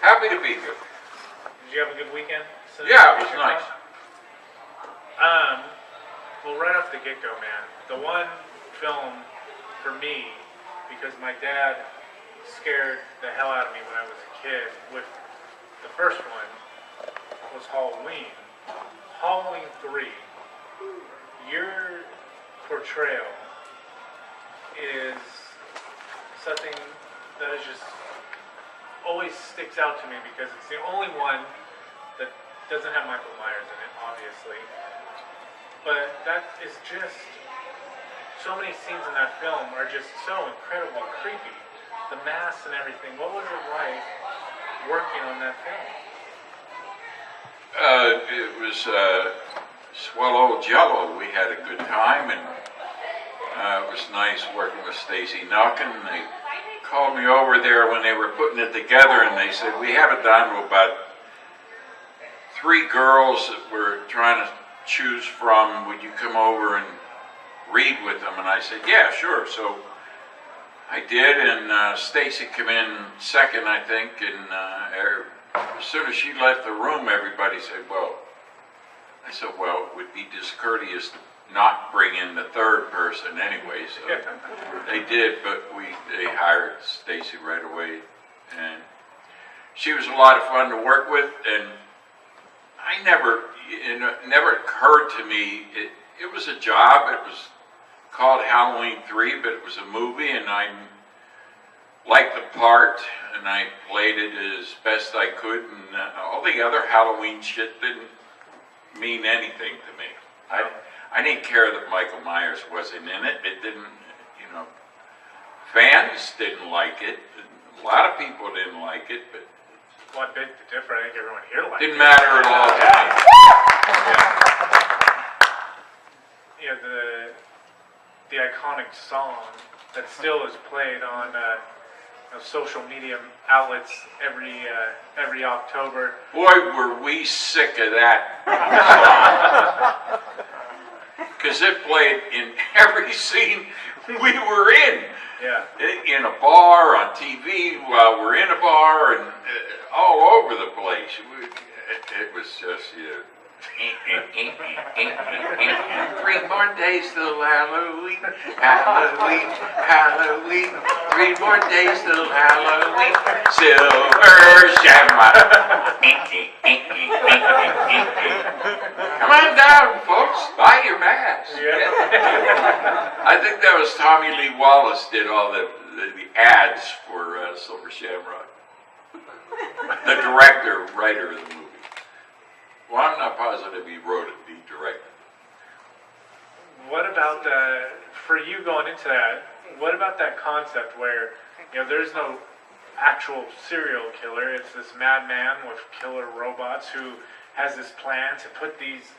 Happy to be here. Did you have a good weekend? Yeah, it was nice. Well, right off the get-go, man, the one film for me, because my dad scared the hell out of me when I was a kid with the first one, was Halloween. Halloween 3, your portrayal is something that is just always sticks out to me because it's the only one that doesn't have Michael Myers in it, obviously. But that is just, so many scenes in that film are just so incredibly creepy. The masks and everything. What was it like working on that film? It was swallow jello. We had a good time, and it was nice working with Stacy Nelkin. They called me over there when they were putting it together, and they said, we have it down to about 3 girls that we're trying to choose from. Would you come over and read with them? And I said, yeah, sure. So I did, and Stacy came in second, I think, and as soon as she left the room, everybody said, well, I said, well, it would be discourteous to not bring in the third person anyway, so they did, but they hired Stacy right away, and she was a lot of fun to work with, and it never occurred to me, it was a job. It was called Halloween 3, but it was a movie, and I liked the part, and I played it as best I could, and all the other Halloween shit didn't mean anything to me. I didn't care that Michael Myers wasn't in it. It didn't, fans didn't like it. A lot of people didn't like it, but What big to differ? I think everyone here liked it. Didn't matter at all to me. Yeah, the iconic song that still is played on social media outlets every October. Boy, were we sick of that. Because it played in every scene we were in. Yeah. In a bar, on TV, while we're in a bar, and all over the place. It was just, 3 more days till Halloween, Halloween, Halloween. 3 more days till Halloween, Silver Shamrock. Come on down, folks, buy your mask. Yeah. I think that was Tommy Lee Wallace did all the ads for Silver Shamrock. The director, writer of the movie. Well, I'm not positive he wrote it, he directed it. What about for you going into that, what about that concept where, there's no actual serial killer, it's this madman with killer robots who has this plan to put these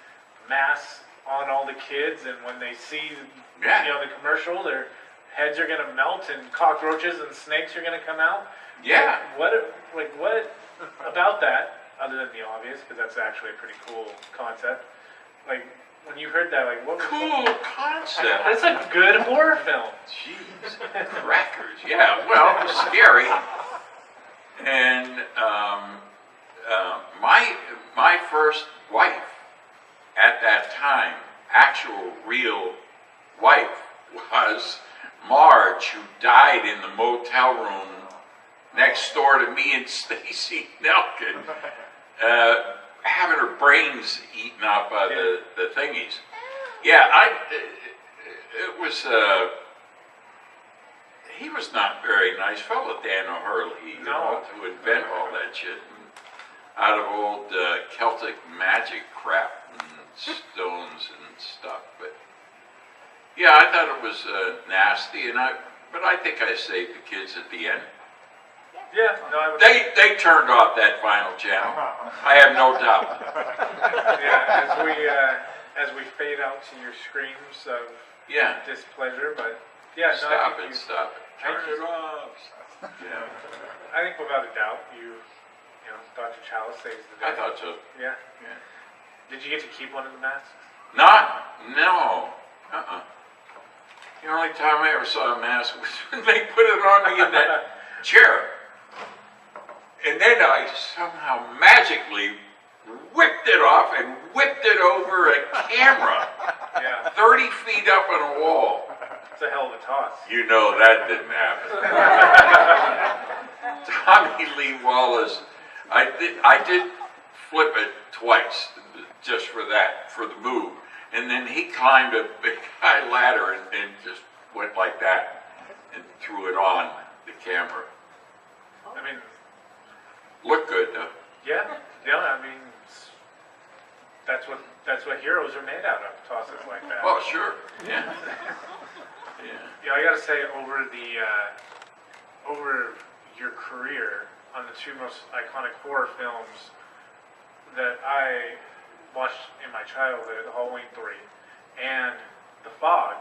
masks on all the kids, and when they see, the commercial, their heads are going to melt and cockroaches and snakes are going to come out? Yeah. What about that? Other than the obvious, because that's actually a pretty cool concept. Like, when you heard that, what was cool concept? That's a good horror film. Jeez, crackers. Yeah, well, it was scary. And my first wife at that time, actual real wife, was Marge, who died in the motel room next door to me and Stacy Nelkin. Having her brains eaten out by the thingies. Yeah, it was, he was not a very nice fellow, Dan O'Hurley, to invent all that shit. Out of old Celtic magic crap and stones and stuff. But yeah, I thought it was nasty, but I think I saved the kids at the end. Yeah, no, I would. They turned off that final channel. I have no doubt. Yeah, as we fade out to your screams of displeasure, but yeah, stop it. Turn it off. Yeah, I think without a doubt, Dr. Chalice saves the day. I thought so. Yeah. Did you get to keep one of the masks? No. The only time I ever saw a mask was when they put it on me in that chair. And then I somehow magically whipped it off and whipped it over a camera, Yeah, 30 feet up on a wall. it's a hell of a toss. You know that didn't happen. Tommy Lee Wallace, I did flip it twice, just for that, for the move. And then he climbed a big high ladder and just went like that and threw it on the camera. I mean, Looked good though. yeah, I mean, that's what heroes are made out of, tosses like that. Oh, sure, yeah. Yeah. Yeah, I gotta say, over your career on the two most iconic horror films that I watched in my childhood, Halloween 3 and The Fog,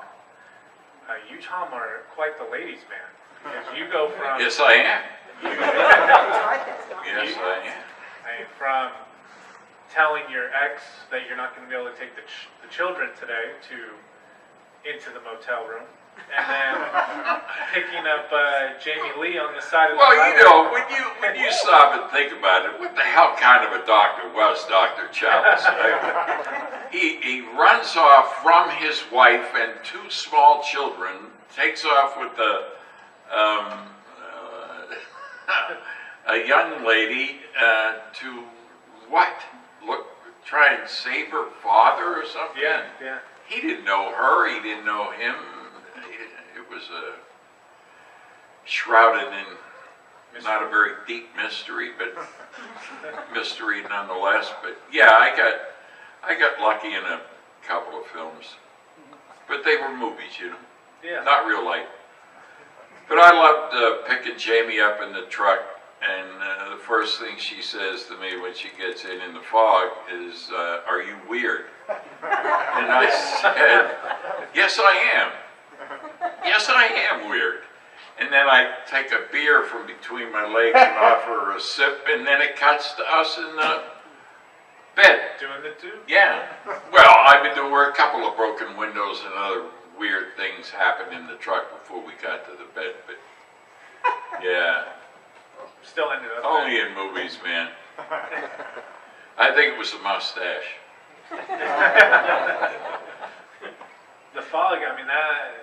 you, Tom, are quite the ladies' man. Because you go from... Yes, I am. You, Yes, I am. from telling your ex that you're not going to be able to take the children today to into the motel room, and then picking up Jamie Lee on the side of the Well, highway. you know, when you stop and think about it, what the hell kind of a doctor was Dr. Chalice? He runs off from his wife and two small children, takes off with a young lady to what? Try and save her father or something? Yeah. He didn't know her, he didn't know him. It was shrouded in not a very deep mystery, but mystery nonetheless. But yeah, I got lucky in a couple of films, but they were movies, you know, Yeah. not real life. But I loved picking Jamie up in the truck, and the first thing she says to me when she gets in the fog is, "Are you weird?" And I said, "Yes, I am. Yes, I am weird." And then I take a beer from between my legs and offer her a sip, and then it cuts to us in the bed. Doing the two? Yeah. Well, there were a couple of broken windows and other weird things happened in the truck before we got to the bed, but yeah. Still ended up Only in movies, man. I think it was a mustache. The Fog, I mean, that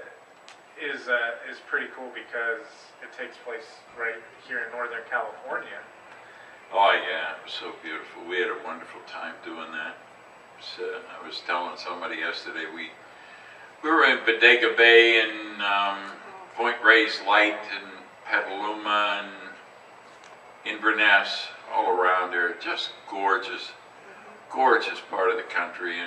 is pretty cool because it takes place right here in Northern California. Oh yeah, it was so beautiful. We had a wonderful time doing that. I was telling somebody yesterday, we were in Bodega Bay and Point Reyes Light and Petaluma and Inverness, all around there. Just gorgeous part of the country.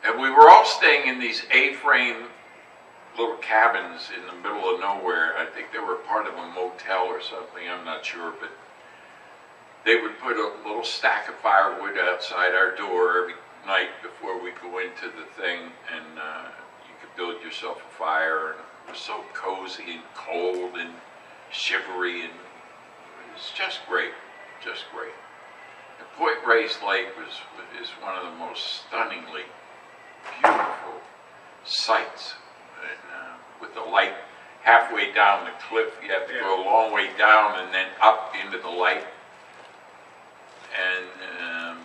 And we were all staying in these A-frame little cabins in the middle of nowhere. I think they were part of a motel or something, I'm not sure, but they would put a little stack of firewood outside our door every night before we go into the thing, and you could build yourself a fire, and it was so cozy and cold and shivery, and it was just great. And Point Reyes Lake is one of the most stunningly beautiful sights, and with the light halfway down the cliff, you have to go a long way down and then up into the light. And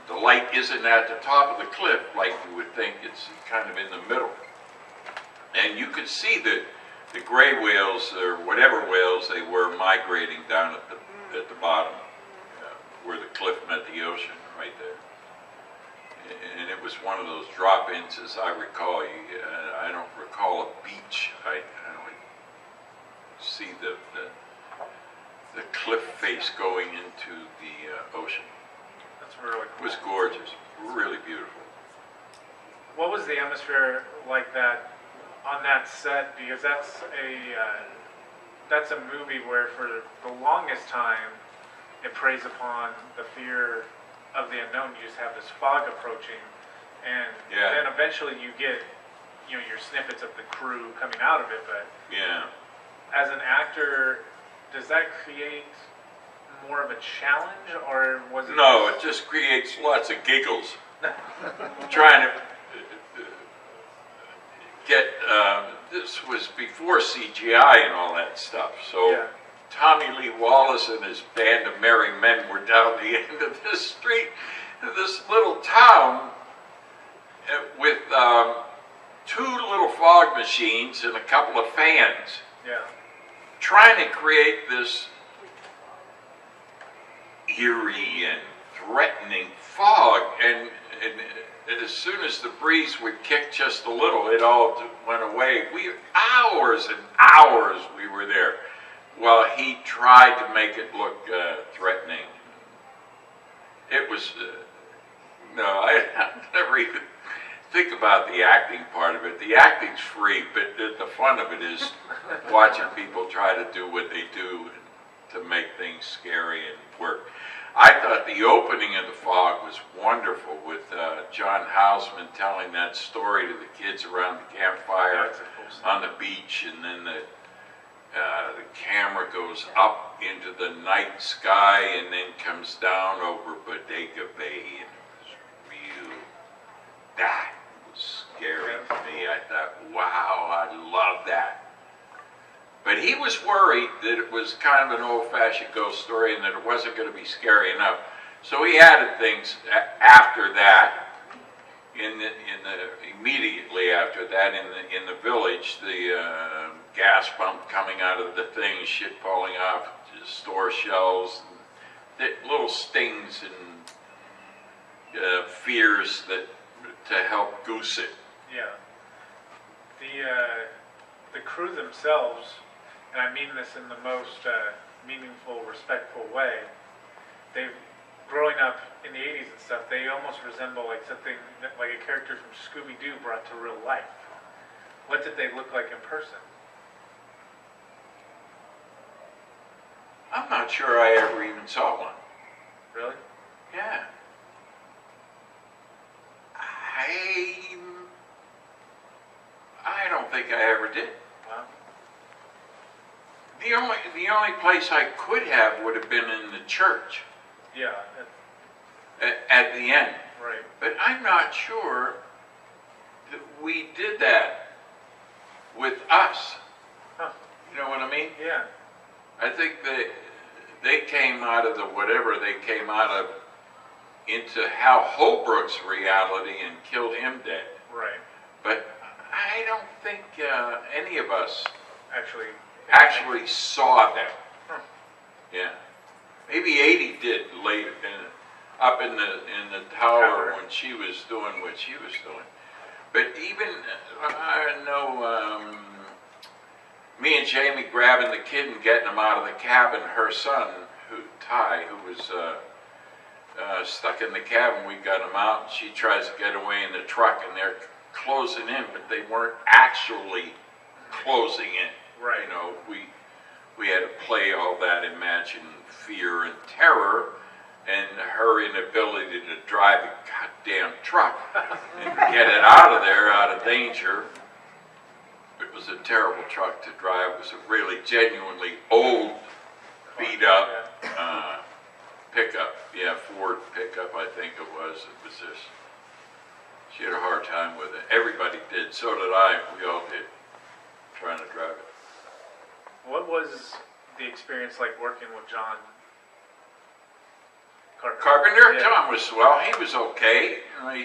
the light isn't at the top of the cliff like you would think. It's kind of in the middle. And you could see the gray whales, or whatever whales they were, migrating down at the bottom, where the cliff met the ocean, right there. And it was one of those drop-ins, as I recall. I don't recall a beach. I would see the cliff face going into the ocean. That's really cool. It was gorgeous, really beautiful. What was the atmosphere like that on that set? Because that's a movie where for the longest time it preys upon the fear of the unknown. You just have this fog approaching, and then eventually you get your snippets of the crew coming out of it. But as an actor, does that create more of a challenge, or was it? No, it just creates lots of giggles. Trying to get this was before CGI and all that stuff, so Tommy Lee Wallace and his band of merry men were down the end of this street, this little town with two little fog machines and a couple of fans, trying to create this eerie and threatening fog, and as soon as the breeze would kick just a little, it all went away. Hours and hours we were there. Well, he tried to make it look threatening. It was, no, I never even think about the acting part of it. The acting's free, but the fun of it is watching people try to do what they do to make things scary and work. I thought the opening of The Fog was wonderful, with John Houseman telling that story to the kids around the campfire on the beach, and then the camera goes up into the night sky and then comes down over Bodega Bay, and it was real. That was scary to me. I thought, wow, I love that. But he was worried that it was kind of an old-fashioned ghost story and that it wasn't going to be scary enough. So he added things after that. Immediately after that, in the village, the gas pump coming out of the thing, shit falling off store shelves, little stings and fears that to help goose it. Yeah. The crew themselves, and I mean this in the most meaningful, respectful way, growing up in the 80s and stuff, they almost resemble like something like a character from Scooby-Doo brought to real life. What did they look like in person? I'm not sure I ever even saw one. Really? Yeah. I don't think I ever did. Wow. The only place I could have would have been in the church. Yeah. At the end. Right. But I'm not sure that we did that with us. Huh. You know what I mean? Yeah. I think they came out of the whatever they came out of into Hal Holbrook's reality and killed him dead. Right. But I don't think any of us actually saw them. Huh. Yeah. Maybe 80 did later, up in the tower when she was doing what she was doing. But even, I know, me and Jamie grabbing the kid and getting him out of the cabin, her son, Ty, who was stuck in the cabin, we got him out, and she tries to get away in the truck, and they're closing in, but they weren't actually closing in. Right. You know, we had to play all that imagined fear and terror, and her inability to drive a goddamn truck and get it out of there, out of danger. It was a terrible truck to drive. It was a really genuinely old, beat up pickup. Yeah, Ford pickup, I think it was. It was this. She had a hard time with it. Everybody did. So did I. We all did. Trying to drive it. What was the experience like working with John Carpenter? Yeah. Tom was, well, he was okay. He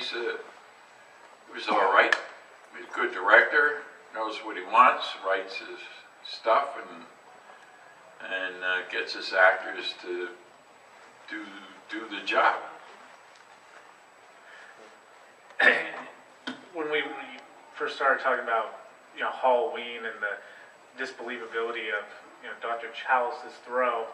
was all right. He's a good director. Knows what he wants. Writes his stuff and gets his actors to do the job. When we first started talking about Halloween and the disbelievability of Dr. Chalice's throw,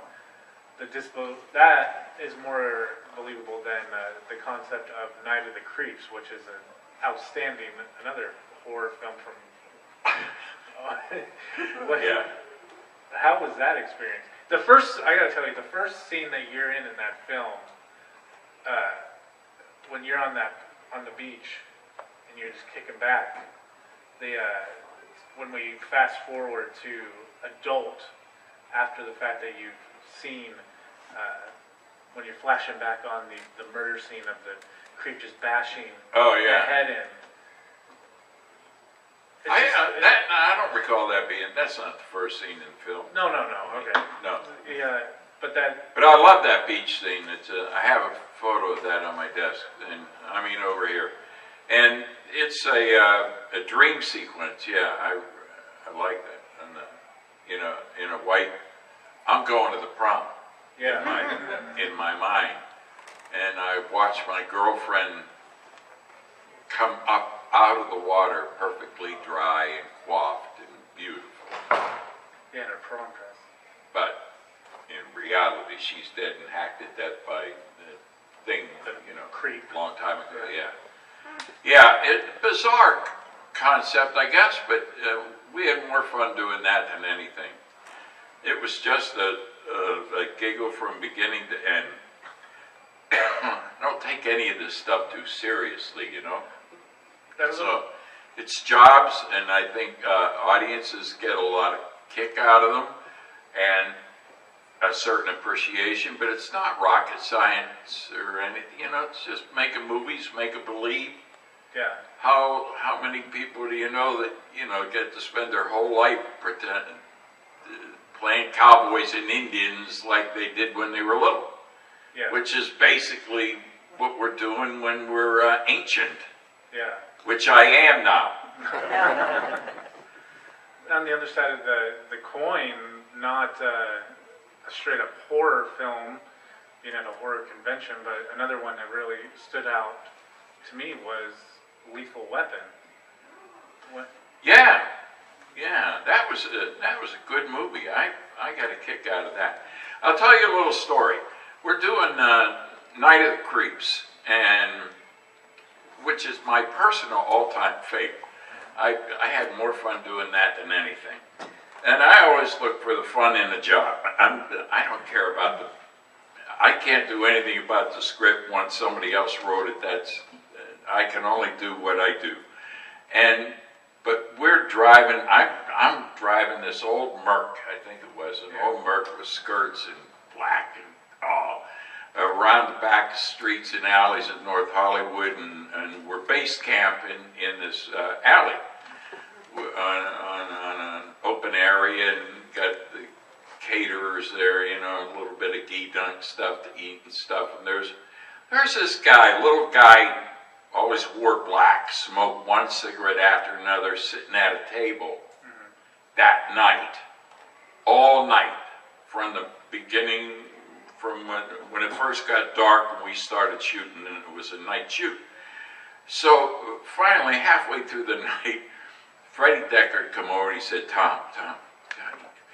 that is more believable than the concept of Night of the Creeps, which is an outstanding another horror film from. Yeah. How was that experience? I gotta tell you, the first scene that you're in that film, when you're on the beach and you're just kicking back, when we fast forward to adult, after the fact that you've seen, when you're flashing back on the murder scene of the creep just bashing Oh, the yeah. head in. I don't recall that being. That's not the first scene in the film. No. Okay. No. Yeah, but that. But I love that beach scene. I have a photo of that on my desk, and I mean over here, and it's a dream sequence. Yeah, I like that. And in a white, I'm going to the prom. Yeah. In my mind, and I watched my girlfriend come up out of the water, perfectly dry and coiffed and beautiful. Yeah, in her prom dress. But in reality, she's dead and hacked to death by the thing, creep. a long time ago. Yeah. Bizarre concept, I guess, but we had more fun doing that than anything. It was just a giggle from beginning to end. I don't take any of this stuff too seriously, So it's jobs, and I think audiences get a lot of kick out of them and a certain appreciation, but it's not rocket science or anything, it's just making movies, making believe. Yeah. How many people do you know that, get to spend their whole life playing cowboys and Indians like they did when they were little? Yeah. Which is basically what we're doing when we're ancient. Yeah. Which I am now. On the other side of the coin, not a straight up horror film, being at a horror convention, but another one that really stood out to me was Lethal Weapon. What? Yeah, that was a good movie. I got a kick out of that. I'll tell you a little story. We're doing Night of the Creeps, and which is my personal all-time favorite. I had more fun doing that than anything. And I always look for the fun in the job. I don't care about I can't do anything about the script once somebody else wrote it. I can only do what I do. But we're driving, I'm driving this old Merc, I think it was, an old Merc with skirts and black and around the back streets and alleys in North Hollywood, and we're base camp in this alley on an open area, and got the caterers there, a little bit of ghee dunk stuff to eat and stuff, and there's this guy, little guy, always wore black, smoked one cigarette after another, sitting at a table that night, all night, from the beginning, from when it first got dark and we started shooting, and it was a night shoot. So finally, halfway through the night, Freddie Decker come over and he said, Tom,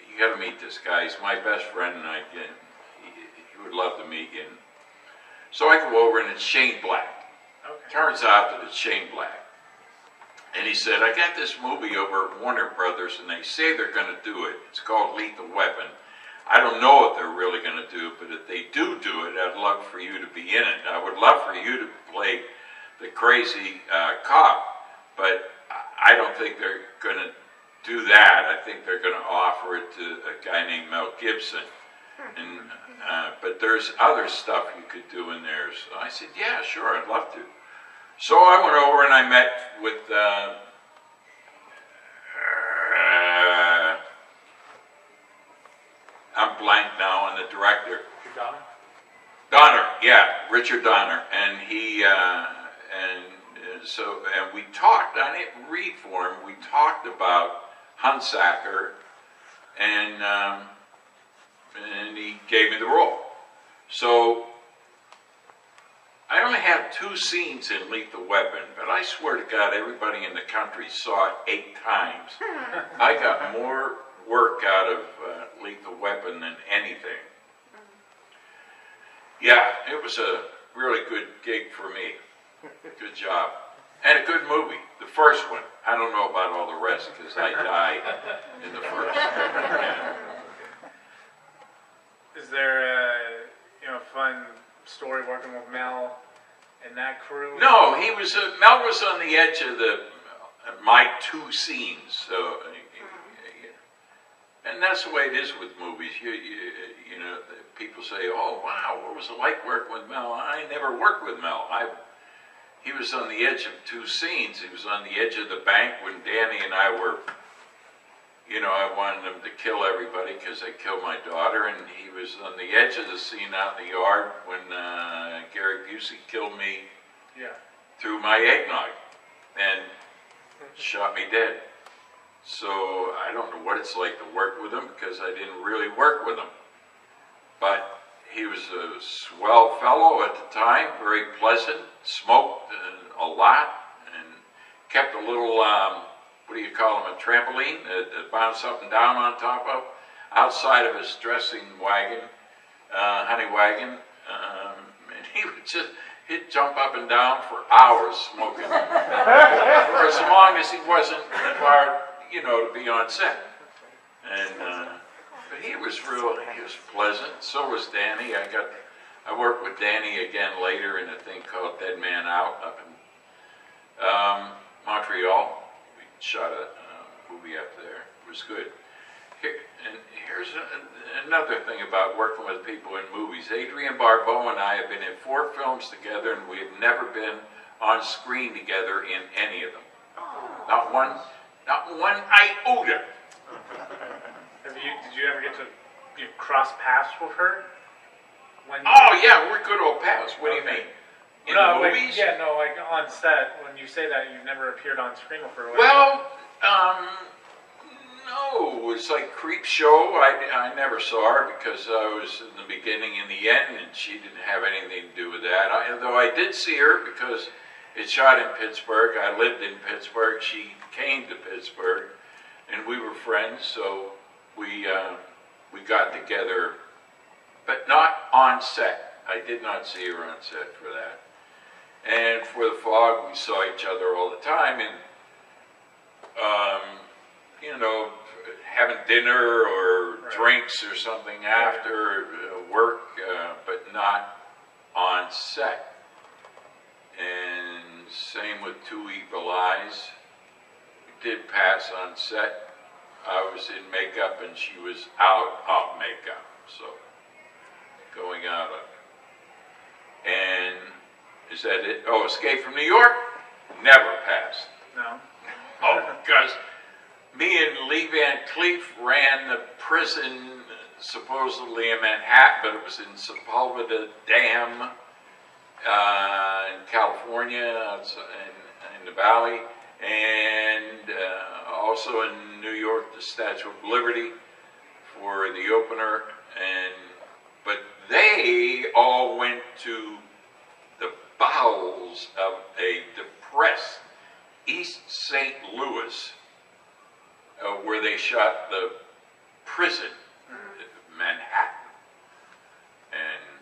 you got to meet this guy. He's my best friend, and he would love to meet you. So I go over, and it's Shane Black. Okay. Turns out that it's Shane Black. And he said, I got this movie over at Warner Brothers, and they say they're going to do it. It's called Lethal Weapon. I don't know what they're really going to do, but if they do it, I'd love for you to be in it. I would love for you to play the crazy cop, but I don't think they're going to do that. I think they're going to offer it to a guy named Mel Gibson. And but there's other stuff you could do in there. So I said, yeah, sure, I'd love to. So I went over and I met with I'm blank now on the director. Donner, yeah, Richard Donner, and he and we talked. I didn't read for him. We talked about Hunsaker, and he gave me the role. So I only had 2 scenes in Lethal Weapon, but I swear to God, everybody in the country saw it 8 times. I got more work out of Lethal Weapon than anything. Yeah, it was a really good gig for me. Good job. And a good movie. The first one. I don't know about all the rest because I died in the first. Yeah. Is there a fun story working with Mel and that crew? No, he was. Mel was on the edge of my 2 scenes. So, and that's the way it is with movies. You know, people say, "Oh, wow, what was it like working with Mel?" I never worked with Mel. he was on the edge of two scenes. He was on the edge of the bank when Danny and I were, you know, I wanted him to kill everybody because I killed my daughter, and he was on the edge of the scene out in the yard when Gary Busey killed me through my eggnog and shot me dead. So I don't know what it's like to work with him because I didn't really work with him. But he was a swell fellow at the time, very pleasant, smoked a lot, and kept a little, what do you call him, a trampoline that bounced up and down on top of, outside of his dressing wagon, honey wagon, and he would just, he'd jump up and down for hours smoking, for as long as he wasn't required, you know, to be on set. And but he was pleasant. So was Danny. I worked with Danny again later in a thing called Dead Man Out up in Montreal. We shot a movie up there. It was good. Here's another thing about working with people in movies. Adrienne Barbeau and I have been in 4 films together, and we have never been on screen together in any of them. Not one iota. Did you ever get to cross paths with her? Oh yeah, we're good old pals. What do you mean? In the movies? Like, like on set. When you say that, you've never appeared on screen with her. Well, no. It was like Creepshow. I never saw her because I was in the beginning and the end, and she didn't have anything to do with that. Though I did see her because it shot in Pittsburgh. I lived in Pittsburgh. She came to Pittsburgh, and we were friends. So we got together, but not on set. I did not see her on set for that. And for The Fog, we saw each other all the time, and you know, having dinner or drinks or something after work, but not on set. And same with Two Evil Eyes. We did pass on set. I was in makeup and she was out of makeup, so going out of it. And is that it? Oh, Escape from New York? Never passed. No. Oh, because me and Lee Van Cleef ran the prison supposedly in Manhattan, but it was in Sepulveda Dam in California, in the Valley, and also in New York, the Statue of Liberty for the opener. But they all went to the bowels of a depressed East St. Louis, where they shot the prison, Manhattan. And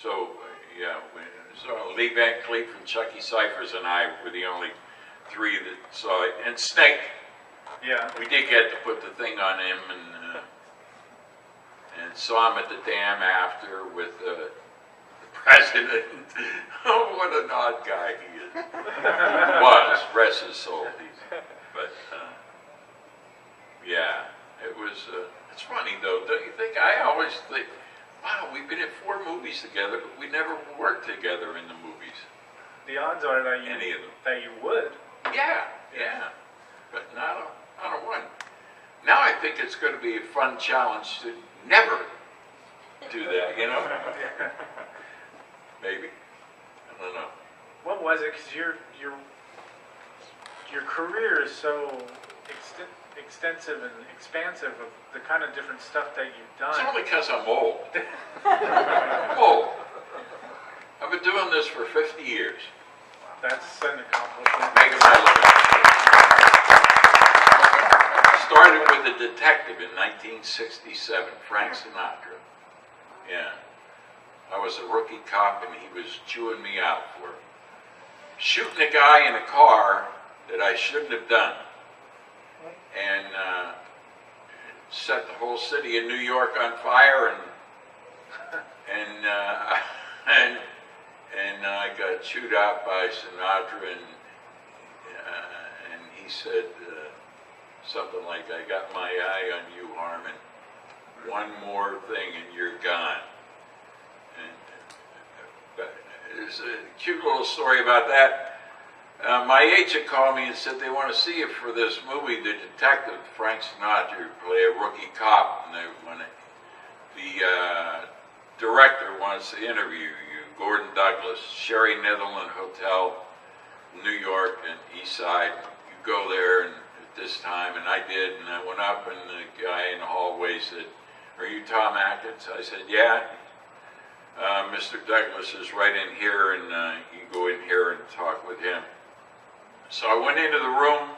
so, so Lee Van Cleef and Chucky Cyphers and I were the only 3 that saw it. And Snake, we did get to put the thing on him, and saw him at the dam after with the president. Oh, what an odd guy he is. Was, rest his soul. But yeah, it was. It's funny though, don't you think? I always think, wow, we've been in 4 movies together, but we never worked together in the movies. The odds are that you would. Yeah, but not a one. Now I think it's going to be a fun challenge to never do that, you know? Maybe. I don't know. What was it? Because your career is so extensive and expansive of the kind of different stuff that you've done. It's only because I'm old. I'm old. I've been doing this for 50 years. That's an accomplishment. Making my living. Started with a detective in 1967, Frank Sinatra. Yeah. I was a rookie cop and he was chewing me out for shooting a guy in a car that I shouldn't have done. And set the whole city of New York on fire, and I got chewed out by Sinatra, and he said something like, "I got my eye on you, Harmon. One more thing and you're gone." And there's a cute little story about that. My agent called me and said they want to see you for this movie, The Detective. Frank Sinatra play a rookie cop, and the director wants to interview you. Gordon Douglas, Sherry Netherland Hotel, New York and East Side. You go there and at this time, and I did, and I went up, and the guy in the hallway said, "Are you Tom Atkins?" I said, "Yeah." Mr. Douglas is right in here, and you go in here and talk with him. So I went into the room,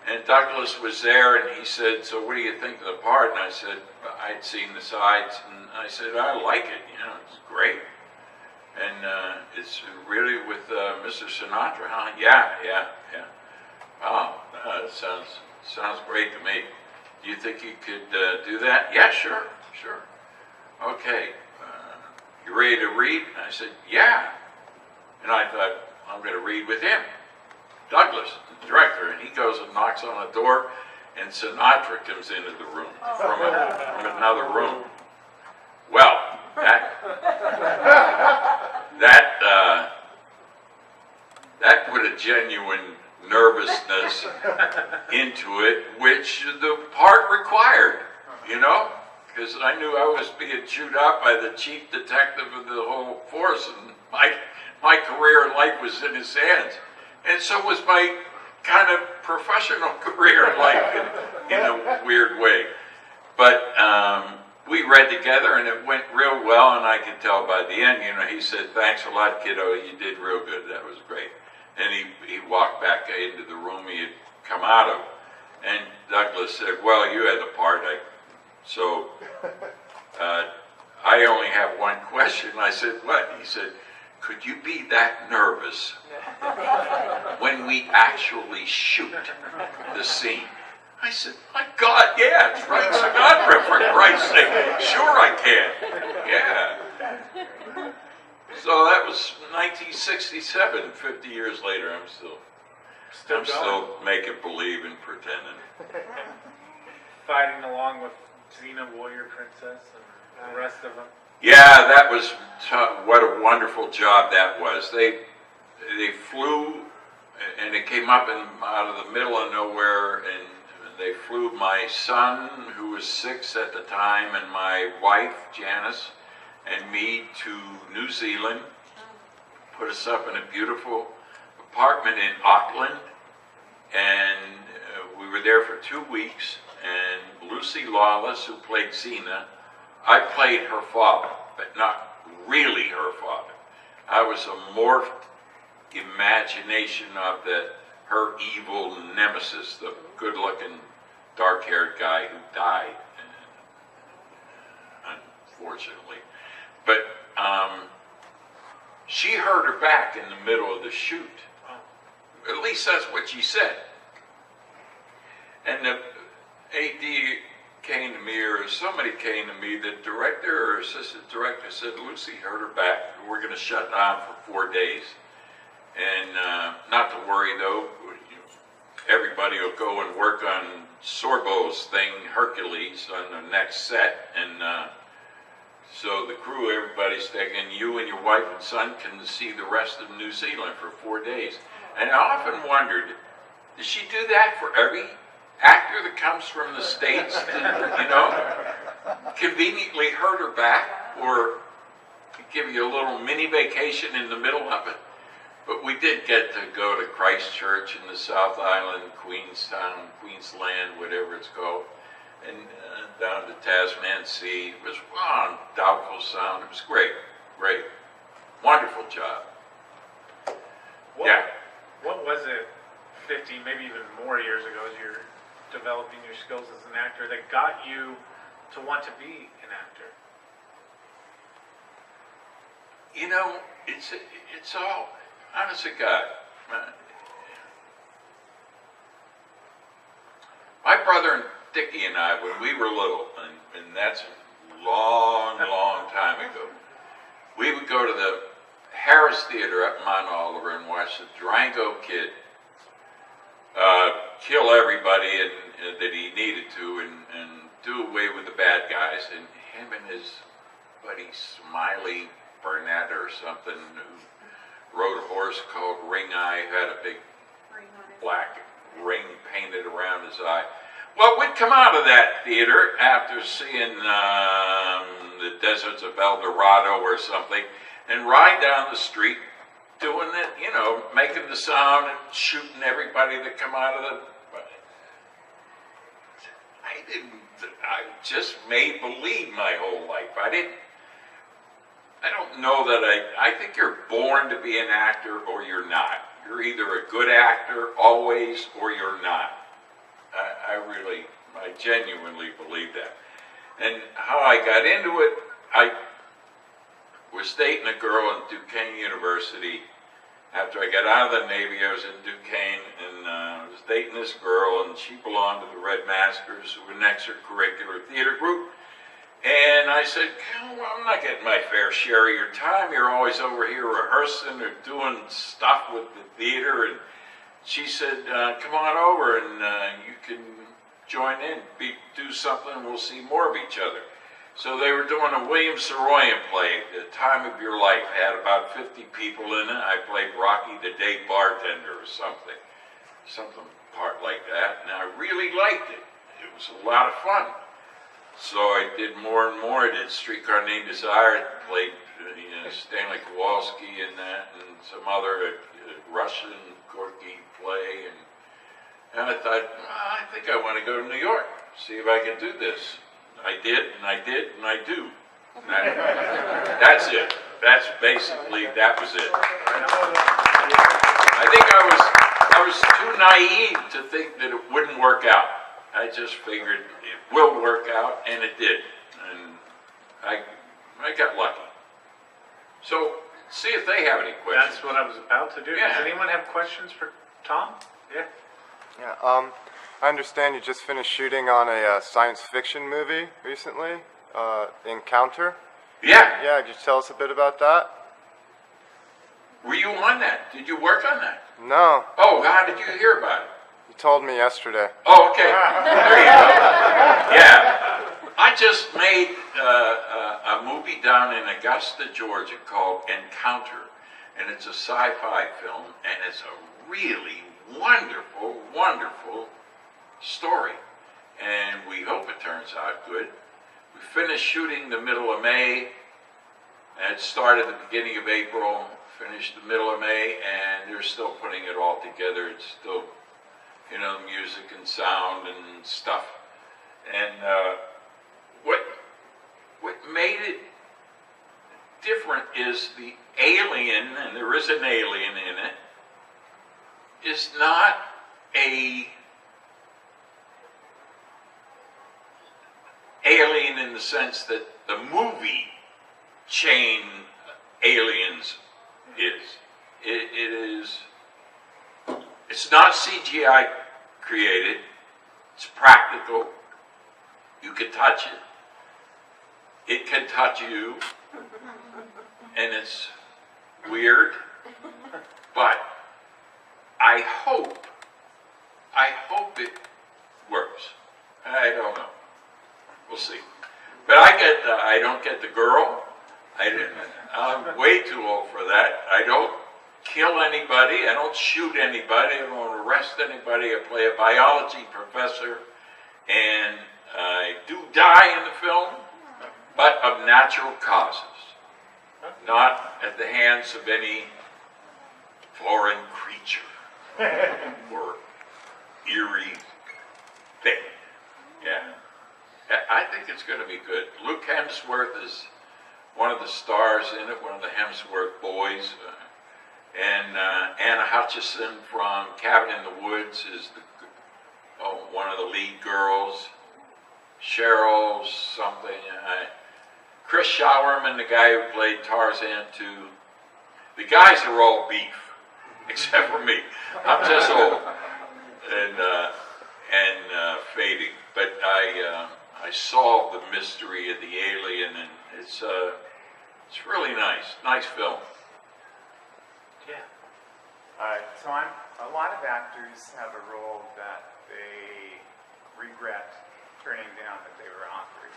and Douglas was there, and he said, "So what do you think of the part?" And I said, I'd seen the sides, and I said, "I like it, it's great." And it's really with Mr. Sinatra, huh? Yeah. Oh, that sounds great to me. Do you think you could do that? Yeah, sure. Okay, you ready to read? And I said, yeah. And I thought, I'm going to read with him. Douglas, the director, and he goes and knocks on the door, and Sinatra comes into the room from another room. Well, that put a genuine nervousness into it, which the part required, because I knew I was being chewed out by the chief detective of the whole force, and my career in life was in his hands. And so was my kind of professional career in life in a weird way. But we read together, and it went real well, and I could tell by the end, he said, "Thanks a lot, kiddo, you did real good, that was great." And he walked back into the room he had come out of. And Douglas said, "Well, you had the part, so I only have one question." I said, "What?" He said, "Could you be that nervous when we actually shoot the scene?" I said, "My God, yeah, it's Frank Sinatra, for Christ's sake. Sure I can. Yeah." So that was 1967, 50 years later. I'm still making believe and pretending. Fighting along with Xena, Warrior Princess, and the rest of them. Yeah, that was what a wonderful job that was. They flew, and it came up out of the middle of nowhere, and they flew my son, who was 6 at the time, and my wife, Janice, and me to New Zealand, put us up in a beautiful apartment in Auckland, and we were there for 2 weeks, and Lucy Lawless, who played Xena, I played her father, but not really her father. I was a morphed imagination of her evil nemesis, the good-looking, dark-haired guy who died, unfortunately. But she hurt her back in the middle of the shoot. At least that's what she said. And the AD came to me, or somebody came to me, the director or assistant director said, "Lucy hurt her back, we're going to shut down for 4 days. And not to worry though, everybody will go and work on Sorbo's thing, Hercules, on the next set, and so the crew, everybody's thinking you and your wife and son can see the rest of New Zealand for 4 days." And I often wondered, does she do that for every actor that comes from the States to, conveniently hurt her back, or give you a little mini vacation in the middle of it? But we did get to go to Christchurch in the South Island, Queenstown, Queensland, whatever it's called, and down to Tasman Sea. It was on Doubtful Sound. It was great, wonderful job. What was it 50, maybe even more years ago, as you're developing your skills as an actor, that got you to want to be an actor? It's all, honest to God, my brother Dickie and I, when we were little, and that's a long time ago, we would go to the Harris Theater up in Mount Oliver and watch the Durango Kid kill everybody that he needed to, and do away with the bad guys, and him and his buddy Smiley Burnett or something, who rode a horse called Ring Eye, who had a big black ring painted around his eye. Well, we'd come out of that theater after seeing the Deserts of El Dorado or something, and ride down the street doing it, you know, making the sound and shooting everybody that come out of the... I just made believe my whole life. I don't know that I think you're born to be an actor or you're not. You're either a good actor always or you're not. I genuinely believe that. And how I got into it, I was dating a girl in Duquesne University. After I got out of the Navy, I was in Duquesne, and I was dating this girl, and she belonged to the Red Maskers, who were an extracurricular theater group. And I said, well, I'm not getting my fair share of your time. You're always over here rehearsing or doing stuff with the theater. And she said, come on over and you can join in, do something, and we'll see more of each other. So they were doing a William Saroyan play, The Time of Your Life. It had about 50 people in it. I played Rocky the Day Bartender or something part like that. And I really liked it. It was a lot of fun. So I did more and more. I did Streetcar Named Desire. I played Stanley Kowalski in that, and some other Russian Gorky play. And I thought, I think I want to go to New York, see if I can do this. I did, and I did, and I do. And that's it. That's basically, that was it. I think I was too naive to think that it wouldn't work out. I just figured it will work out, and it did. And I got lucky. So, see if they have any questions. That's what I was about to do. Yeah. Does anyone have questions for Tom? Yeah. Yeah, I understand you just finished shooting on a science fiction movie recently, Encounter. Yeah. Yeah, could you tell us a bit about that? Were you on that? Did you work on that? No, Oh, how did you hear about it? you told me yesterday. Oh, okay. There you go. Yeah. I just made a movie down in Augusta, Georgia called Encounter. And it's a sci-fi film, and it's a really wonderful, wonderful story. And we hope it turns out good. We finished shooting the middle of May. And it started the beginning of April, finished the middle of May, and they're still putting it all together. It's still, music and sound and stuff. And what made it different is the alien, and there is an alien in it, is not a alien in the sense that the movie chain aliens is. It's not CGI created. It's practical. You can touch it. It can touch you. And it's weird. But I hope it works. I don't know. We'll see. But I don't get the girl. I'm way too old for that. I don't kill anybody. I don't shoot anybody. I don't arrest anybody. I play a biology professor. And I do die in the film, but of natural causes. Not at the hands of any foreign creature or eerie thing. Yeah. I think it's going to be good. Luke Hemsworth is one of the stars in it, one of the Hemsworth boys. And Anna Hutchison from Cabin in the Woods is one of the lead girls. Cheryl something. Chris Showerman, the guy who played Tarzan 2. The guys are all beef, except for me. I'm just old and fading. But I solved the mystery of the alien, and it's really nice. Nice film. Yeah. So a lot of actors have a role that they regret turning down that they were offered.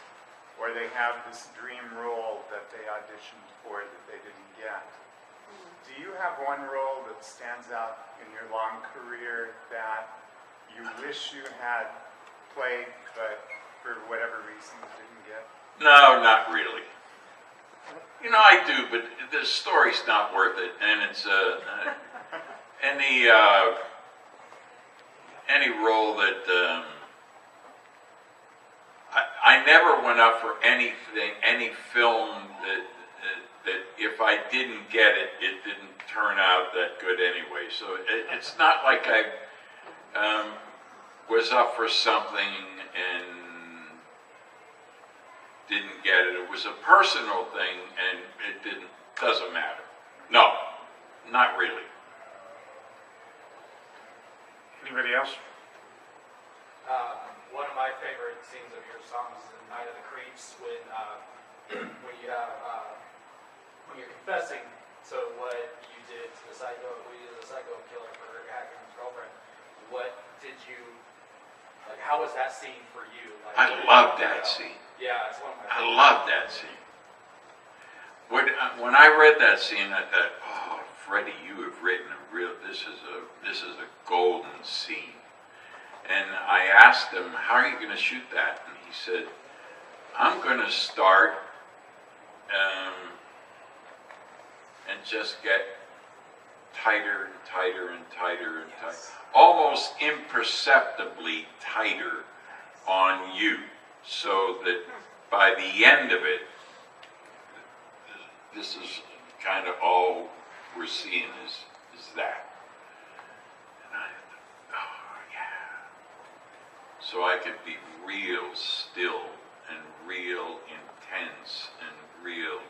or they have this dream role that they auditioned for that they didn't get. Do you have one role that stands out in your long career that you wish you had played, but for whatever reason didn't get? No, not really. You know, I do, but the story's not worth it, and it's any role that I never went up for anything, any film that if I didn't get it, it didn't turn out that good anyway. So it's not like I was up for something and didn't get it. It was a personal thing, and it doesn't matter. No, not really. Anybody else? One of my favorite scenes of your songs is in Night of the Creeps when when you have when you're confessing to what you did to the psycho, when you did the psycho killer for hacking his girlfriend. What did you like? How was that scene for you? Like, I love that scene. Yeah, it's one of my. I love that scene. When I read that scene, I thought, oh, Freddie, you have written a real. This is a golden scene. And I asked him, how are you going to shoot that? And he said, I'm going to start and just get tighter and tighter and tighter and tighter, almost imperceptibly tighter on you, so that by the end of it, this is kind of all we're seeing is that. And I thought, oh yeah. So I could be real still and real intense and real.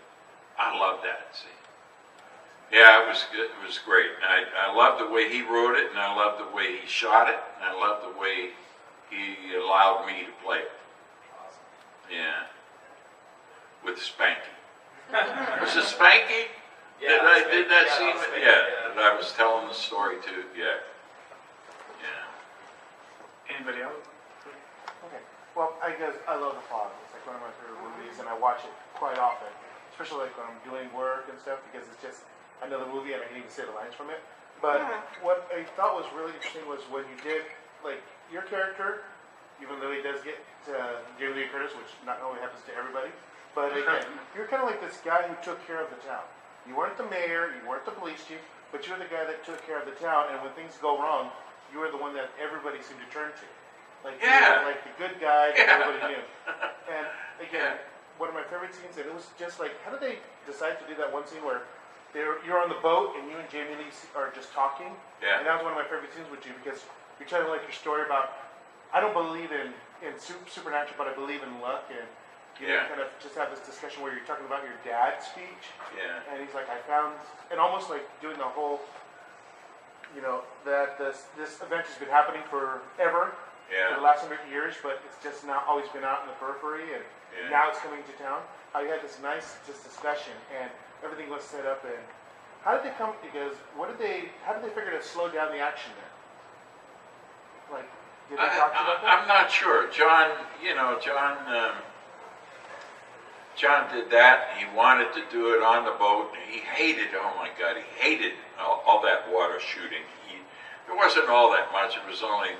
I love that scene. Yeah, it was good. It was great. I loved the way he wrote it, and I loved the way he shot it, and I loved the way he allowed me to play it. Yeah. With Spanky. Was it Spanky? Yeah, that I did that yeah, scene? Spanky, Yeah, that I was telling the story to. Yeah. Yeah. Anybody else? Okay. Well, I guess I love The Fog. It's like one of my favorite movies, and I watch it quite often, especially like when I'm doing work and stuff, because it's just another movie, and I can even say the lines from it. But what I thought was really interesting was when you did, like, your character, even though he does get Jamie Lee Curtis, which not only happens to everybody, but again, you're kind of like this guy who took care of the town. You weren't the mayor, you weren't the police chief, but you were the guy that took care of the town, and when things go wrong, you were the one that everybody seemed to turn to. Like, you were like the good guy that everybody knew. And again, one of my favorite scenes, and it was just like, how did they decide to do that one scene where you're on the boat and you and Jamie Lee are just talking? Yeah. And that was one of my favorite scenes with you, because you're telling like your story about, I don't believe in supernatural, but I believe in luck, and you know, kind of just have this discussion where you're talking about your dad's speech. Yeah. And he's like, I found, and almost like doing the whole, you know, that this event has been happening forever, for the last 100 years, but it's just not always been out in the periphery, and now it's coming to town. How you had this nice just discussion, and everything was set up, and how did they come, because how did they figure to slow down the action there? Like, did they talk to you about that? I'm not sure. John did that. He wanted to do it on the boat. He hated, oh my God, he hated all that water shooting. There wasn't all that much. It was only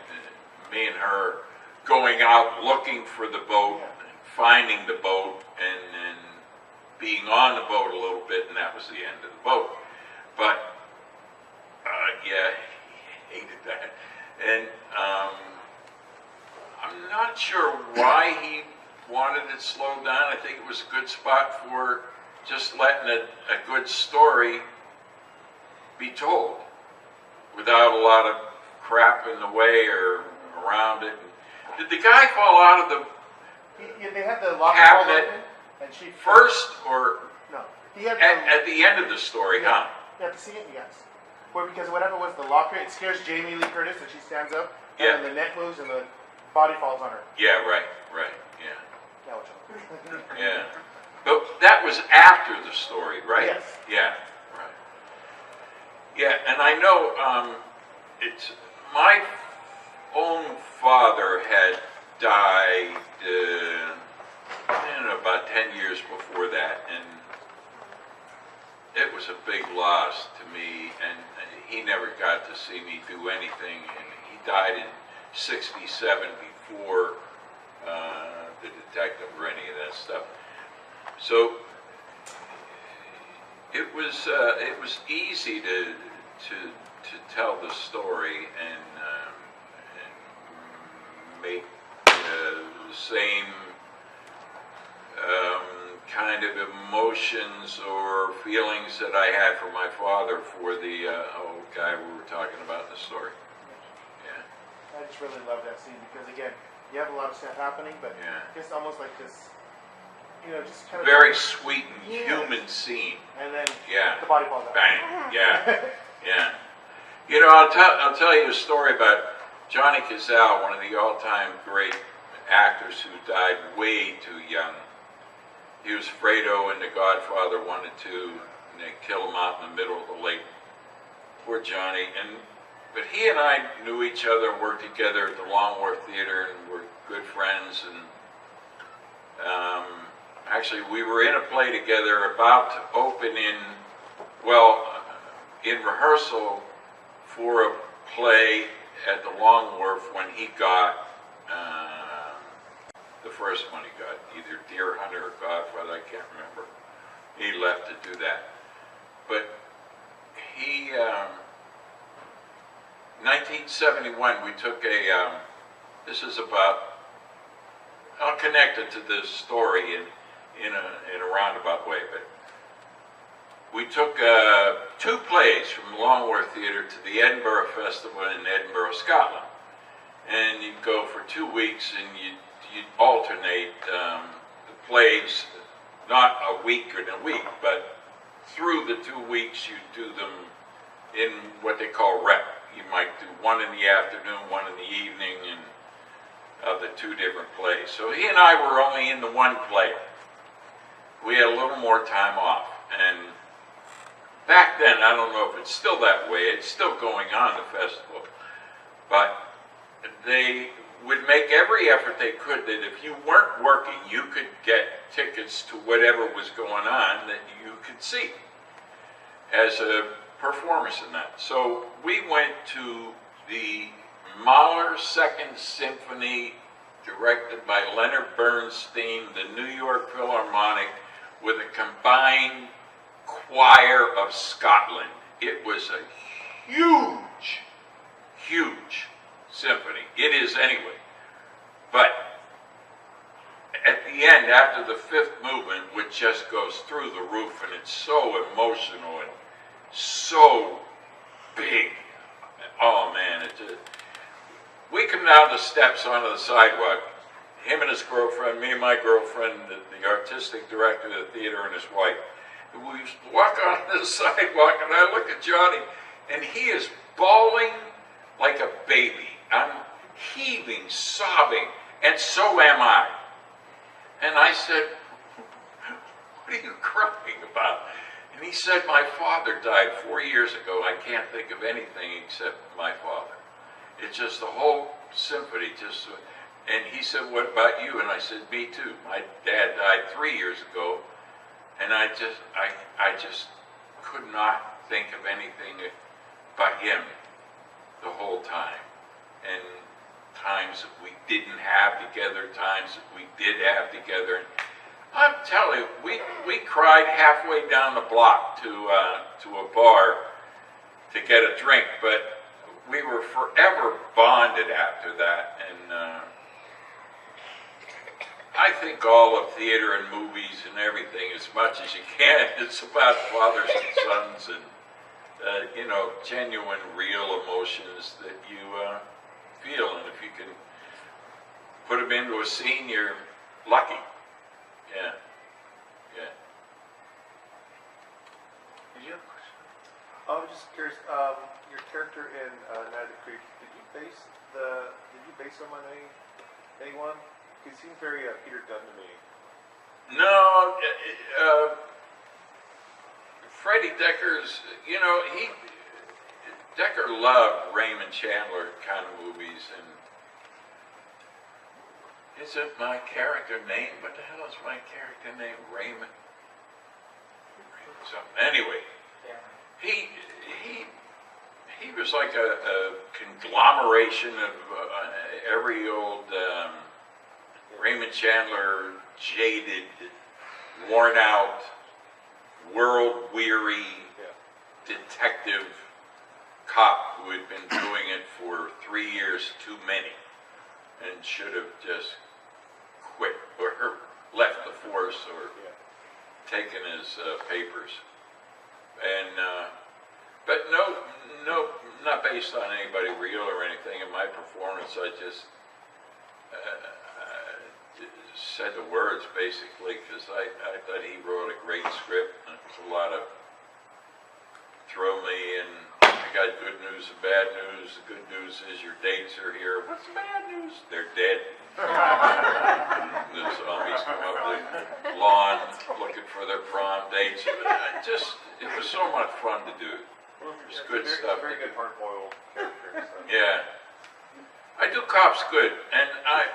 me and her going out looking for the boat, finding the boat, and being on the boat a little bit, and that was the end of the boat. But, he hated that. And I'm not sure why he wanted it slowed down. I think it was a good spot for just letting a good story be told without a lot of crap in the way or around it. Did the guy fall out of the They had the locker cabinet open, and she first, or No, he had at the end of the story, huh? You have to see it, yes. Well, because what happened was the locker, it scares Jamie Lee Curtis, and she stands up, and then the net moves, and the body falls on her. Yeah, right, yeah. Yeah, which one? Yeah. But that was after the story, right? Yes. Yeah, right. Yeah, and I know it's my own father had died about 10 years before that, and it was a big loss to me, and he never got to see me do anything, and he died in '67 before the detective or any of that stuff. So it was easy to tell the story and make the same kind of emotions or feelings that I had for my father for the old guy we were talking about in the story. Yeah. I just really love that scene because again, you have a lot of stuff happening, but Yeah. it's almost like this, just kind of Very sweet and Yes. human scene. and then Yeah. the body falls out. Bang. Yeah. Yeah. I'll tell you a story about Johnny Cazale, one of the all-time great actors who died way too young. He was Fredo in The Godfather 1 and 2, and they killed him out in the middle of the lake. Poor Johnny. But he and I knew each other and worked together at the Longworth Theater and were good friends. And actually, we were in a play together about to open in rehearsal for a play at the Longworth when he got the first one he got, either Deer Hunter or Godfather, I can't remember. He left to do that. But he, 1971, we took this is about, I'll connect it to this story in a roundabout way, but we took 2 plays from the Longworth Theatre to the Edinburgh Festival in Edinburgh, Scotland. And you'd go for 2 weeks and you'd alternate the plays, not a week and a week, but through the 2 weeks you'd do them in what they call rep. You might do one in the afternoon, one in the evening, and of the 2 different plays. So he and I were only in the 1 play. We had a little more time off, and back then, I don't know if it's still that way, it's still going on, the festival, but they would make every effort they could that if you weren't working, you could get tickets to whatever was going on that you could see as a performance in that. So we went to the Mahler Second Symphony, directed by Leonard Bernstein, the New York Philharmonic, with a combined choir of Scotland. It was a huge, huge symphony. It is anyway. But at the end, after the 5th movement, which just goes through the roof, and it's so emotional and so big. Oh man, we come down the steps onto the sidewalk. Him and his girlfriend, me and my girlfriend, the artistic director of the theater, and his wife. We walk on the sidewalk, and I look at Johnny, and he is bawling like a baby. I'm heaving, sobbing, and so am I. And I said, "What are you crying about?" And he said, "My father died 4 years ago. I can't think of anything except my father." It's just the whole symphony just... And he said, "What about you?" And I said, "Me too. My dad died 3 years ago, and I just could not think of anything but him the whole time. And times that we didn't have together, times that we did have together. And I'm telling you, we cried halfway down the block to a bar to get a drink, but we were forever bonded after that. And I think all of theater and movies and everything, as much as you can, it's about fathers and sons and genuine, real emotions that you feel. And if you can put them into a scene, you're lucky. Yeah. Yeah. Did you have a question? I was just curious. Your character in Night of the Creeps, did you base him on anyone? He seems very Peter Gunn to me. No, Freddie Decker's, Decker loved Raymond Chandler kind of movies, and isn't my character name? What the hell is my character name? Raymond. Something. Anyway, he was like a conglomeration of every old Raymond Chandler, jaded, worn out, world weary detective cop who had been doing it for 3 years too many and should have just quit or left the force or taken his papers. And but no, not based on anybody real or anything. In my performance, I just said the words basically because I thought he wrote a great script. And it was a lot of throw me and I got good news and bad news. The good news is your dates are here. What's the bad news? They're dead. The zombies come up the lawn looking for their prom dates. It was so much fun to do. It's good stuff. Very good hard-boiled character. So. Yeah, I do cops good, and I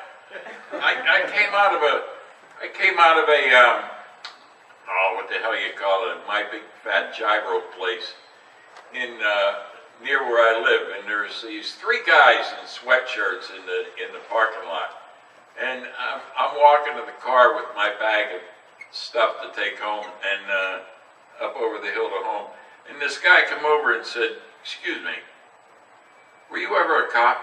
came out of a what the hell you call it? My Big Fat Gyro place in near where I live, and there's these 3 guys in sweatshirts in the parking lot, and I'm walking to the car with my bag of stuff to take home, and up over the hill to home. And this guy come over and said, "Excuse me, were you ever a cop?"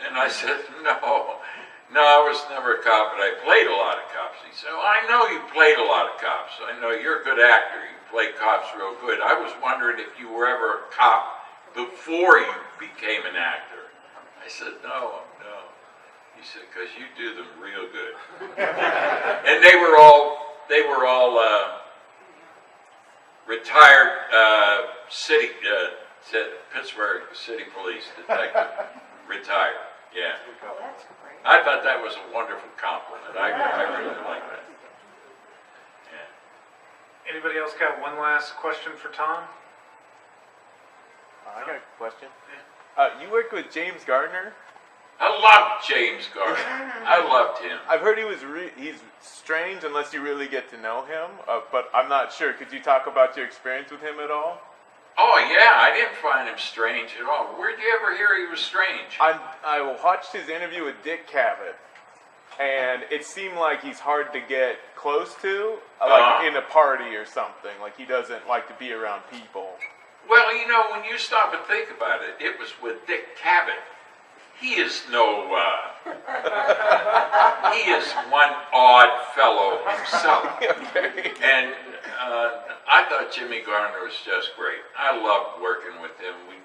And I said, No, I was never a cop, but I played a lot of cops." He said, "Well, I know you played a lot of cops. I know you're a good actor. You play cops real good. I was wondering if you were ever a cop before you became an actor." I said, No. He said, "Because you do them real good." And they were all retired Pittsburgh City Police detective, retired. Yeah. Oh, that's great. I thought that was a wonderful compliment. I really like that. Yeah. Anybody else got one last question for Tom? I got a question. You worked with James Gardner. I loved James Gardner. I loved him. I've heard he's strange unless you really get to know him, but I'm not sure. Could you talk about your experience with him at all? Oh yeah, I didn't find him strange at all. Where'd you ever hear he was strange? I watched his interview with Dick Cavett, and it seemed like he's hard to get close to, like in a party or something. Like he doesn't like to be around people. Well, when you stop and think about it, it was with Dick Cavett. He is he is one odd fellow himself. And I thought Jimmy Garner was just great. I loved working with him. We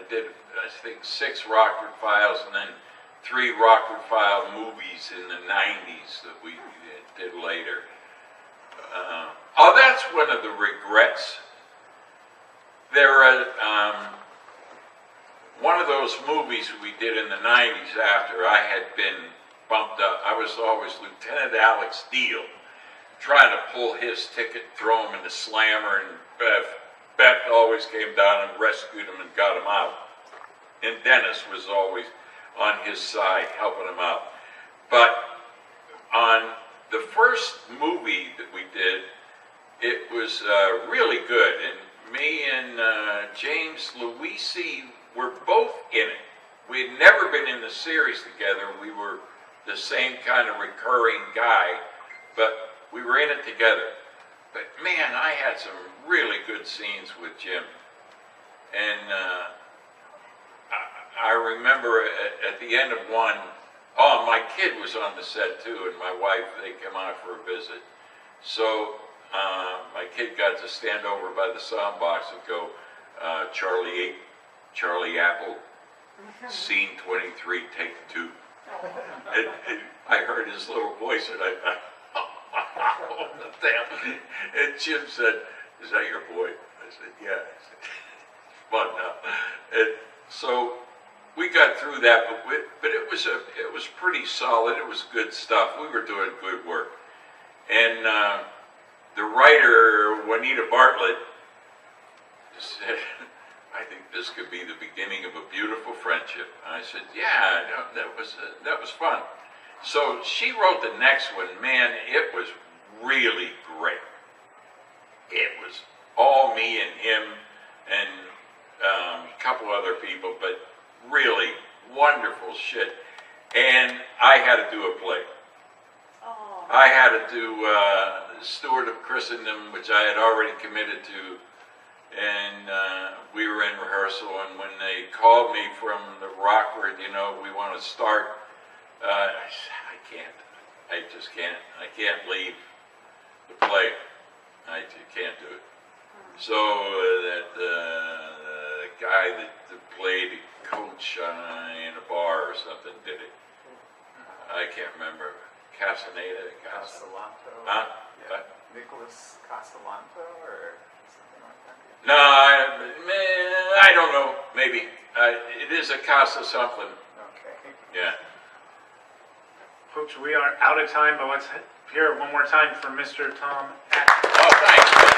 did, I think, 6 Rockford Files and then 3 Rockford File movies in the 90s that we did later. That's one of the regrets. One of those movies we did in the 90s after I had been bumped up, I was always Lieutenant Alex Deal, trying to pull his ticket, throw him in the slammer, and Beth always came down and rescued him and got him out. And Dennis was always on his side helping him out. But on the first movie that we did, it was really good. And me and James Luisi were both in it. We had never been in the series together. We were the same kind of recurring guy, but we were in it together. But man, I had some really good scenes with Jim. And I remember at the end of one, my kid was on the set too, and my wife, they came out for a visit. So my kid got to stand over by the sound box and go, Charlie Apple, scene 23, take 2. And I heard his little voice, and I thought, oh, damn. And Jim said, "Is that your boy?" I said, "Yeah." I said, "Fun now." And so we got through that, but it was pretty solid. It was good stuff. We were doing good work. And the writer, Juanita Bartlett, said, "I think this could be the beginning of a beautiful friendship." And I said, "Yeah, that was fun." So she wrote the next one. Man, it was really great. It was all me and him and a couple other people, but really wonderful shit. And I had to do a play. Oh. I had to do Steward of Christendom, which I had already committed to. And we were in rehearsal, and when they called me from the Rockford, you know, we want to start, I said, I can't. I just can't. I can't leave the play. I can't do it. So that the guy that played coach in a bar or something did it. I can't remember. Castaneda? Castellanto? Huh? Yeah. Nicholas Castellanto or something like that? No, I don't know. Maybe. It is a Casa something. Okay. Yeah. Folks, we are out of time, but let's hear it one more time for Mr. Tom Atkins. Oh, thanks.